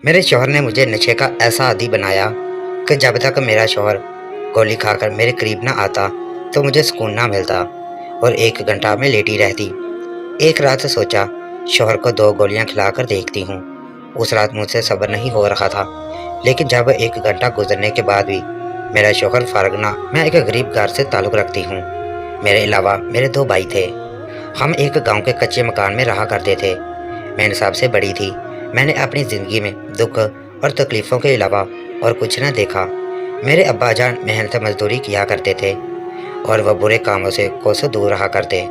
میرے شوہر نے مجھے نشے کا ایسا عادی بنایا کہ جب تک میرا شوہر گولی کھا کر میرے قریب نہ آتا تو مجھے سکون نہ ملتا اور 1 گھنٹہ میں لیٹی رہتی۔ ایک رات سوچا شوہر کو 2 گولیاں کھلا کر دیکھتی ہوں۔ اس رات مجھ سے صبر نہیں ہو رہا تھا، لیکن جب 1 گھنٹہ گزرنے کے بعد بھی میرا شوہر فارغ نہ، میں ایک غریب گھر سے تعلق رکھتی ہوں۔ میرے علاوہ میرے 2 بھائی تھے۔ ہم ایک گاؤں کے کچے مکان میں رہا کرتے تھے۔ میں ان سب سے بڑی تھی۔ میں نے اپنی زندگی میں دکھ اور تکلیفوں کے علاوہ اور کچھ نہ دیکھا۔ میرے ابا جان محنت مزدوری کیا کرتے تھے اور وہ برے کاموں سے کوسوں دور رہا کرتے۔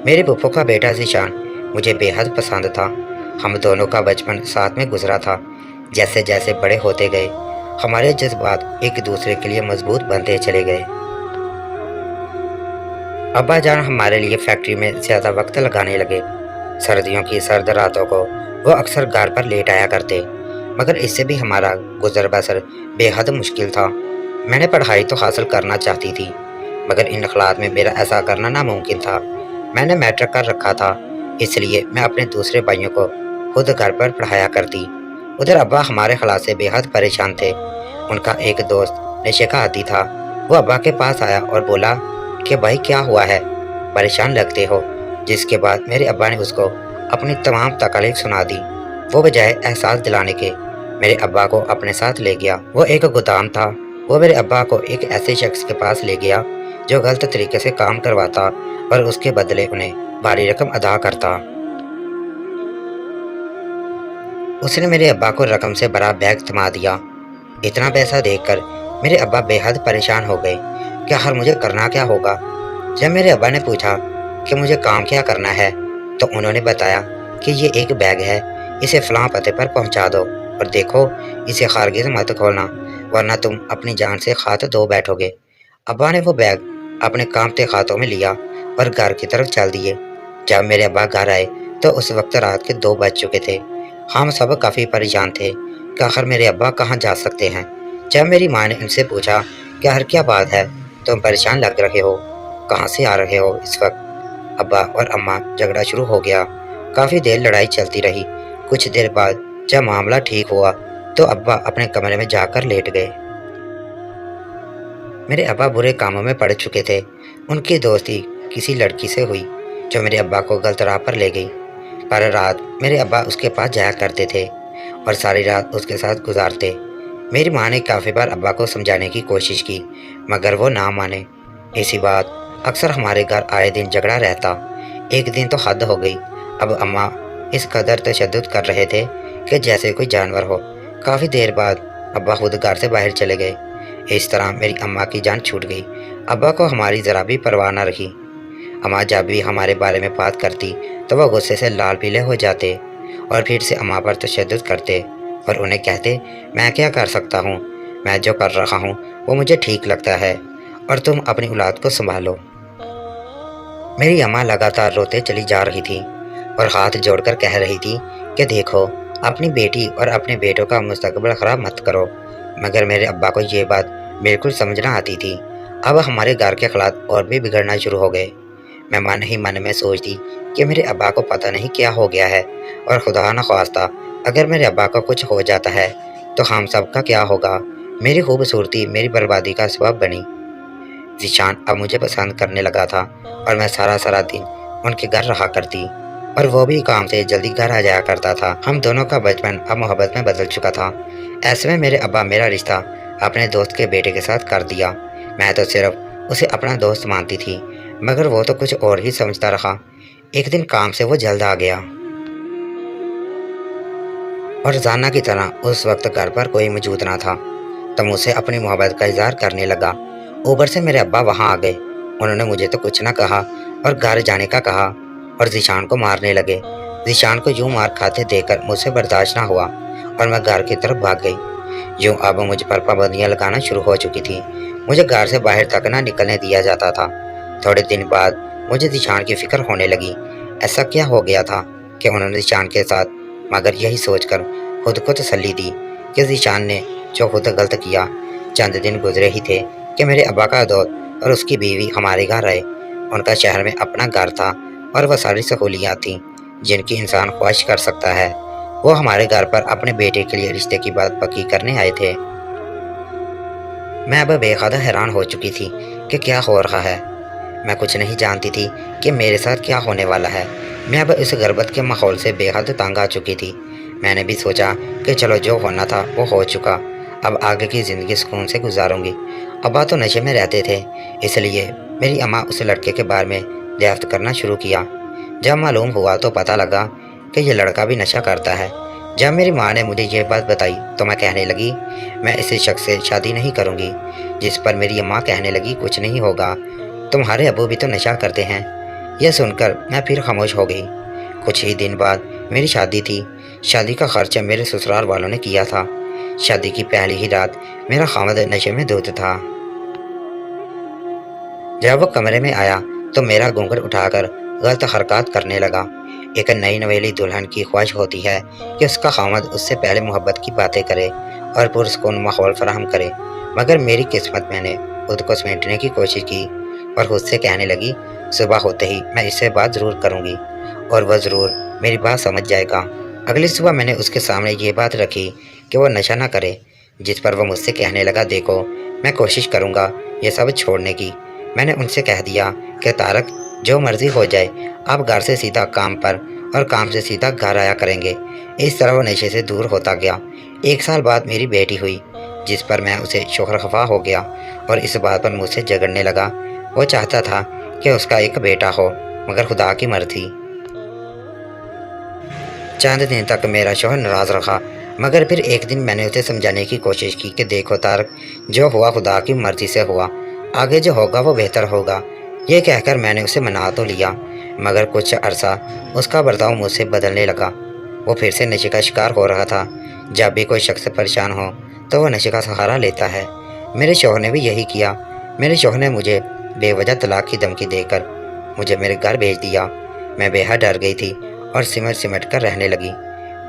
میرے پھپھو کا بیٹا ذیشان مجھے بے حد پسند تھا۔ ہم دونوں کا بچپن ساتھ میں گزرا تھا۔ جیسے جیسے بڑے ہوتے گئے ہمارے جذبات ایک دوسرے کے لیے مضبوط بنتے چلے گئے۔ ابا جان ہمارے لیے فیکٹری میں زیادہ وقت لگانے لگے۔ سردیوں کی سرد راتوں کو وہ اکثر گھر پر لیٹ آیا کرتے، مگر اس سے بھی ہمارا گزر بسر بے حد مشکل تھا۔ میں نے پڑھائی تو حاصل کرنا چاہتی تھی، مگر ان حالات میں میرا ایسا کرنا ناممکن تھا۔ میں نے میٹرک کر رکھا تھا، اس لیے میں اپنے دوسرے بھائیوں کو خود گھر پر پڑھایا کرتی۔ ادھر ابا ہمارے حالات سے بے حد پریشان تھے۔ ان کا ایک دوست نشے کا عادی تھا۔ وہ ابا کے پاس آیا اور بولا کہ بھائی کیا ہوا ہے، پریشان لگتے ہو، جس کے بعد میرے ابا نے اس کو اپنی تمام تکالیف سنا دی۔ وہ بجائے احساس دلانے کے میرے ابا کو اپنے ساتھ لے گیا۔ وہ ایک گودام تھا۔ وہ میرے ابا کو ایک ایسے شخص کے پاس لے گیا جو غلط طریقے سے کام کرواتا اور اس کے بدلے انہیں بھاری رقم ادا کرتا۔ اس نے میرے ابا کو رقم سے بھرا بیگ تھما دیا۔ اتنا پیسہ دیکھ کر میرے ابا بے حد پریشان ہو گئے کہ آخر مجھے کرنا کیا ہوگا۔ جب میرے ابا نے پوچھا کہ مجھے کام کیا کرنا ہے تو انہوں نے بتایا کہ یہ ایک بیگ ہے، اسے فلاں پتے پر پہنچا دو اور دیکھو اسے ہرگز مت کھولنا ورنہ تم اپنی جان سے ہاتھ دھو بیٹھو گے۔ ابا نے وہ بیگ اپنے کانپتے ہاتھوں میں لیا اور گھر کی طرف چل دیے۔ جب میرے ابا گھر آئے تو اس وقت رات کے 2 بج چکے تھے۔ ہم سب کافی پریشان تھے کہ آخر میرے ابا کہاں جا سکتے ہیں۔ جب میری ماں نے ان سے پوچھا کہ آخر کیا بات ہے، تم پریشان لگ رہے ہو، کہاں سے آ رہے ہو اس وقت؟ ابا اور اماں جھگڑا شروع ہو گیا۔ کافی دیر لڑائی چلتی رہی۔ کچھ دیر بعد جب معاملہ ٹھیک ہوا تو ابا اپنے کمرے میں جا کر لیٹ گئے۔ میرے ابا برے کاموں میں پڑ چکے تھے۔ ان کی دوستی کسی لڑکی سے ہوئی جو میرے ابا کو غلط راہ پر لے گئی۔ پر رات میرے ابا اس کے پاس جایا کرتے تھے اور ساری رات اس کے ساتھ گزارتے۔ میری ماں نے کافی بار ابا کو سمجھانے کی کوشش کی مگر وہ نہ مانے۔ اسی بات اکثر ہمارے گھر آئے دن جھگڑا رہتا۔ ایک دن تو حد ہو گئی۔ اب اماں اس قدر تشدد کر رہے تھے کہ جیسے کوئی جانور ہو۔ کافی دیر بعد ابا خود گھر سے باہر چلے گئے۔ اس طرح میری اماں کی جان چھوٹ گئی۔ ابا کو ہماری ذرا بھی پرواہ نہ رہی۔ اماں جب بھی ہمارے بارے میں بات کرتی تو وہ غصے سے لال پیلے ہو جاتے اور پھر سے اماں پر تشدد کرتے اور انہیں کہتے میں کیا کر سکتا ہوں، میں جو کر رہا ہوں وہ مجھے ٹھیک لگتا ہے اور تم اپنی اولاد کو سنبھالو۔ میری اماں لگاتار روتے چلی جا رہی تھی اور ہاتھ جوڑ کر کہہ رہی تھی کہ دیکھو اپنی بیٹی اور اپنے بیٹوں کا مستقبل خراب مت کرو، مگر میرے ابا کو یہ بات بالکل سمجھ نہ آتی تھی۔ اب ہمارے گھر کے حالات اور بھی بگڑنا شروع ہو گئے۔ میں من ہی من میں سوچتی کہ میرے ابا کو پتہ نہیں کیا ہو گیا ہے اور خدا نہ خواستہ اگر میرے ابا کو کچھ ہو جاتا ہے تو ہم سب کا کیا ہوگا۔ میری خوبصورتی میری بربادی کا سبب بنی۔ ذیشان اب مجھے پسند کرنے لگا تھا اور میں سارا دن ان کے گھر رہا کرتی اور وہ بھی کام سے جلدی گھر آ جایا کرتا تھا۔ ہم دونوں کا بچپن اب محبت میں بدل چکا تھا۔ ایسے میں میرے ابا میرا رشتہ اپنے دوست کے بیٹے کے ساتھ کر دیا۔ میں تو صرف اسے اپنا دوست مانتی تھی مگر وہ تو کچھ اور ہی سمجھتا رہا۔ ایک دن کام سے وہ جلد آ گیا اور روزانہ کی طرح اس وقت گھر پر کوئی موجود نہ تھا تو مجھ سے اپنی محبت کا اظہار کرنے لگا۔ اوپر سے میرے ابا وہاں آ گئے۔ انہوں نے مجھے تو کچھ نہ کہا اور گھر جانے کا کہا اور ذیشان کو مارنے لگے۔ ذیشان کو یوں مار کھاتے دیکھ کر مجھ سے برداشت نہ ہوا اور میں گھر کی طرف بھاگ گئی۔ یوں اب مجھ پر پابندیاں لگانا شروع ہو چکی تھی۔ مجھے گھر سے باہر تک نہ نکلنے دیا جاتا تھا۔ تھوڑے دن بعد مجھے ذیشان کی فکر ہونے لگی۔ ایسا کیا ہو گیا تھا کہ انہوں نے ذیشان کے ساتھ، مگر یہی سوچ کر خود کو تسلی دی کہ ذیشان نے جو خود غلط کیا۔ چند دن گزرے ہی تھے کہ میرے ابا کا دوست اور اس کی بیوی ہمارے گھر آئے۔ ان کا شہر میں اپنا گھر تھا اور وہ ساری سہولیات تھیں جن کی انسان خواہش کر سکتا ہے۔ وہ ہمارے گھر پر اپنے بیٹے کے لیے رشتے کی بات پکی کرنے آئے تھے۔ میں اب بے حد حیران ہو چکی تھی کہ کیا ہو رہا ہے۔ میں کچھ نہیں جانتی تھی کہ میرے ساتھ کیا ہونے والا ہے۔ میں اب اس غربت کے ماحول سے بے حد تنگ آ چکی تھی۔ میں نے بھی سوچا کہ چلو جو ہونا تھا وہ ہو چکا، اب آگے کی زندگی سکون سے گزاروں گی۔ ابا تو نشے میں رہتے تھے، اس لیے میری اماں اس لڑکے کے بارے میں دریافت کرنا شروع کیا۔ جب معلوم ہوا تو پتہ لگا کہ یہ لڑکا بھی نشہ کرتا ہے۔ جب میری ماں نے مجھے یہ بات بتائی تو میں کہنے لگی میں اس شخص سے شادی نہیں کروں گی، جس پر میری اماں کہنے لگی کچھ نہیں ہوگا، تمہارے ابو بھی تو نشہ کرتے ہیں۔ یہ سن کر میں پھر خاموش ہو گئی۔ کچھ ہی دن بعد میری شادی تھی۔ شادی کا خرچہ میرے سسرال والوں نے کیا تھا۔ شادی کی پہلی ہی رات میرا خامد نشے میں دھت تھا۔ جب وہ کمرے میں آیا تو میرا گھونگھٹ اٹھا کر غلط حرکات کرنے لگا۔ ایک نئی نویلی دلہن کی خواہش ہوتی ہے کہ اس کا خامد اس سے پہلے محبت کی باتیں کرے اور پرسکون ماحول فراہم کرے، مگر میری قسمت میں نے خود کو سمیٹنے کی کوشش کی اور خود سے کہنے لگی صبح ہوتے ہی میں اس سے بات ضرور کروں گی اور وہ ضرور میری بات سمجھ جائے گا۔ اگلی صبح میں نے اس کے سامنے یہ بات رکھی کہ وہ نشہ نہ کرے، جس پر وہ مجھ سے کہنے لگا دیکھو میں کوشش کروں گا یہ سب چھوڑنے کی۔ میں نے ان سے کہہ دیا کہ طارق جو مرضی ہو جائے، آپ گھر سے سیدھا کام پر اور کام سے سیدھا گھر آیا کریں گے۔ اس طرح وہ نشے سے دور ہوتا گیا۔ 1 سال بعد میری بیٹی ہوئی، جس پر میں اسے شوہر خفا ہو گیا اور اس بات پر مجھ سے جھگڑنے لگا۔ وہ چاہتا تھا کہ اس کا ایک بیٹا ہو، مگر خدا کی مرضی۔ چند دن تک میرا شوہر ناراض رہا، مگر پھر ایک دن میں نے اسے سمجھانے کی کوشش کی کہ دیکھو طارق، جو ہوا خدا کی مرضی سے ہوا، آگے جو ہوگا وہ بہتر ہوگا۔ یہ کہہ کر میں نے اسے منا تو لیا، مگر کچھ عرصہ اس کا برتاؤ مجھ سے بدلنے لگا۔ وہ پھر سے نشے کا شکار ہو رہا تھا۔ جب بھی کوئی شخص پریشان ہو تو وہ نشے کا سہارا لیتا ہے۔ میرے شوہر نے بھی یہی کیا۔ میرے شوہر نے مجھے بے وجہ طلاق کی دھمکی دے کر مجھے میرے گھر بھیج دیا۔ میں بے حد ڈر گئی تھی اور سمٹ کر رہنے لگی،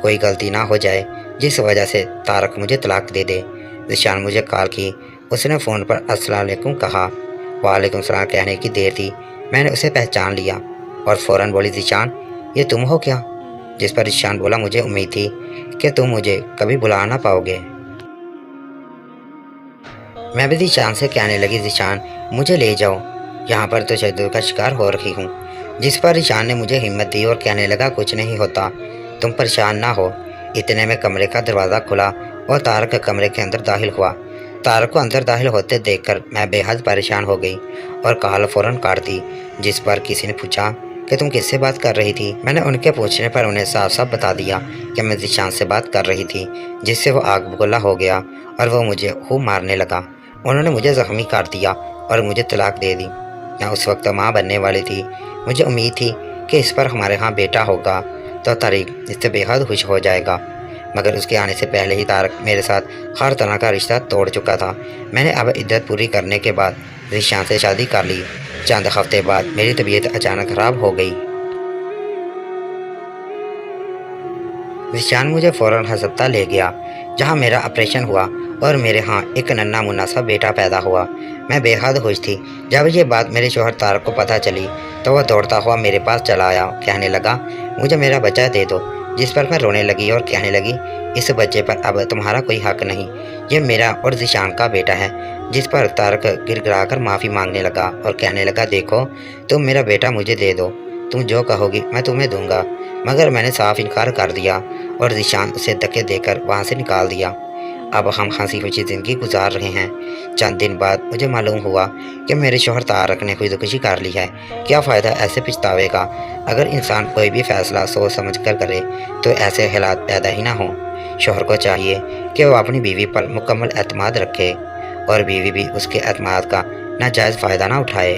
کوئی غلطی نہ ہو جائے جس وجہ سے طارق مجھے طلاق دے دے۔ ذیشان مجھے کال کی، اس نے فون پر السلام علیکم کہا۔ وعلیکم السلام کہنے کی دیر تھی میں نے اسے پہچان لیا اور فوراً بولی ذیشان یہ تم ہو کیا؟ جس پر ذیشان بولا مجھے امید تھی کہ تم مجھے کبھی بلا نہ پاؤ گے۔ میں بھی ذیشان سے کہنے لگی ذیشان مجھے لے جاؤ، یہاں پر تو تشدد کا شکار ہو رہی ہوں۔ جس پر ذیشان نے مجھے ہمت دی اور کہنے لگا کچھ نہیں ہوتا، تم پریشان نہ ہو۔ اتنے میں کمرے کا دروازہ کھلا اور طارق کمرے کے اندر داخل ہوا۔ طارق کو اندر داخل ہوتے دیکھ کر میں بے حد پریشان ہو گئی اور کال فوراً کاٹ دی۔ جس پر کسی نے پوچھا کہ تم کس سے بات کر رہی تھی؟ میں نے ان کے پوچھنے پر انہیں صاف صاف بتا دیا کہ میں ذیشان سے بات کر رہی تھی، جس سے وہ آگ بگولا ہو گیا اور وہ مجھے خوب مارنے لگا۔ انہوں نے مجھے زخمی کر دیا اور مجھے طلاق دے دی۔ میں اس وقت ماں بننے والی تھی۔ مجھے امید تھی کہ اس پر ہمارے ہاں بیٹا ہوگا تو طارق اس سے بے حد خوش ہو جائے گا، مگر اس کے آنے سے پہلے ہی طارق میرے ساتھ ہر طرح کا رشتہ توڑ چکا تھا۔ میں نے اب عدت پوری کرنے کے بعد ذیشان سے شادی کر لی۔ چند ہفتے بعد میری طبیعت اچانک خراب ہو گئی۔ ذیشان مجھے فوراً ہسپتال لے گیا، جہاں میرا آپریشن ہوا اور میرے ہاں ایک ننھا منا سا بیٹا پیدا ہوا۔ میں بے حد خوش تھی۔ جب یہ بات میرے شوہر طارق کو پتہ چلی تو وہ دوڑتا ہوا میرے پاس چلا آیا، کہنے لگا مجھے میرا بچہ دے دو۔ جس پر میں رونے لگی اور کہنے لگی اس بچے پر اب تمہارا کوئی حق نہیں، یہ میرا اور ذیشان کا بیٹا ہے۔ جس پر طارق گر گرا کر معافی مانگنے لگا اور کہنے لگا دیکھو تم میرا بیٹا مجھے دے دو، تم جو کہو گی میں تمہیں دوں گا۔ مگر میں نے صاف انکار کر دیا اور ذیشان اسے دھکے دے کر وہاں سے نکال دیا۔ اب ہم ہنسی خوشی زندگی گزار رہے ہیں۔ چند دن بعد مجھے معلوم ہوا کہ میرے شوہر طارق نے خودکشی کر لی ہے۔ کیا فائدہ ایسے پچھتاوے کا؟ اگر انسان کوئی بھی فیصلہ سوچ سمجھ کر کرے تو ایسے حالات پیدا ہی نہ ہوں۔ شوہر کو چاہیے کہ وہ اپنی بیوی پر مکمل اعتماد رکھے اور بیوی بھی اس کے اعتماد کا ناجائز فائدہ نہ اٹھائے۔